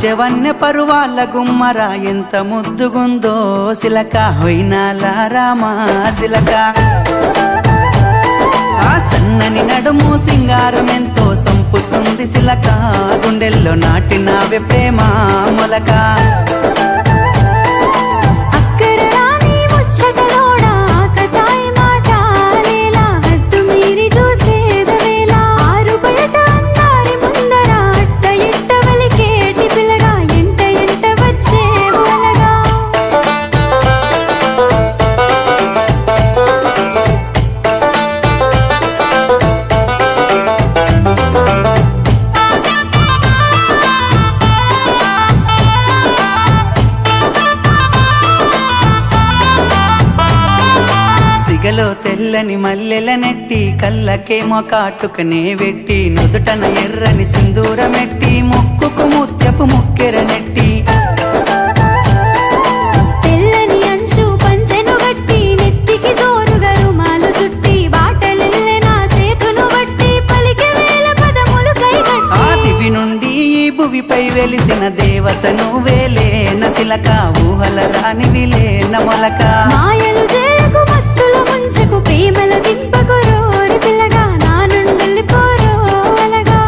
రాజవన్య పరువాల గుమ్మరా ఎంత ముద్దుగుందో సిలక హొయినాల రామా సిలక ఆ సన్నని నడుము సింగారం ఎంతో సంపుతుంది సిలక గుండెల్లో నాటినావే ప్రేమ మొలక సిగలో తెల్లని మల్లెల నెట్టి కళ్ళకేమో కాటుకనే వెట్టి నుదుటన ఎర్రని సింధూరమెట్టి ముక్కుకు ముత్యపు ముక్కెర నెట్టి తెల్లని అంచు పంచెను గట్టి నెత్తికి జోరుగా రుమాలు సుట్టి బాటలెల్లె నా సేతును బట్టి పలికే వేల పదములు కైగట్టి ఆ దివి నుండి ఈ భువిపై వెలిసిన దేవత నువ్వేలే నసిలక ఊహల రానివిలే నమొలక మాయలు చేయకు మత్తుల ముంచకు ప్రేమల దింపకు రోరి పిల్లగా నా నుండి పోరో అలగా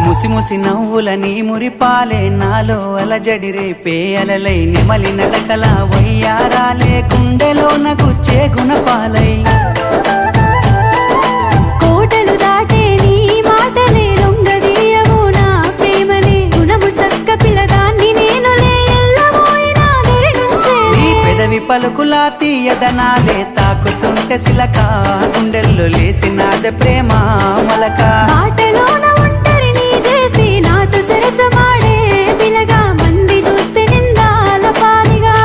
ముసి ముసి నవ్వులని మురిపాలే నాలో అలజడి రేపే అలలై నిమలి నడకల వయ్యారాలే గుండెలోన గుచ్చే గుణపాలై కోటలు దాటే నీ మాటలే లొంగదీయవు నా ప్రేమనే గుణము సక్క పిల్లదాన్ని నేనులే ఎల్లబోయినా దరి నుంచే నీ పెదవి పలుకులా తీయదనాలే తాకుతుంటే సిలక గుండెల్లో లేసినాదే ప్రేమ మొలక బాటలోన ఒంటరిని చేసి నాతో సరసమాడే పిల్లగా మంది చూస్తే నిందాల పాలిగా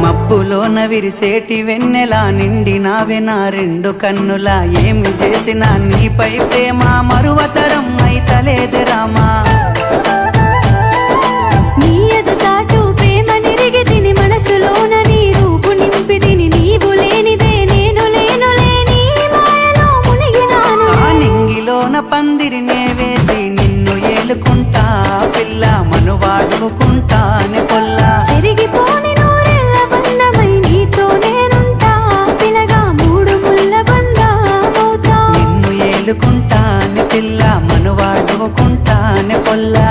మబ్బులోన విరిసేటి వెన్నెలా నిండినావే నా రెండు కన్నులా ఏమి చేసినా నీపై ప్రేమ మరువతరం అయితలేదే రామా నీ ఎదసాటు ప్రేమ నిరిగి తిని మనసులోన నీ రూపు నింపి తిని నీవు లేనిదే నేను లేనులే నీ మాయలో మునిగినాను ఆ నింగిలోన పందిరినే వేసి నిన్ను ఏలుకుంటా పిల్ల మనువాడుకుంటానే పొల్లా చెరిగిపోని నూరెళ్ళ బంధమై నీతో నేనుంటా పిల్లగా మూడు ముళ్ళ బంధమవుతా నిన్ను ఏలుకుంటానే పిల్ల మనువాడుకుంటానే పొల్లా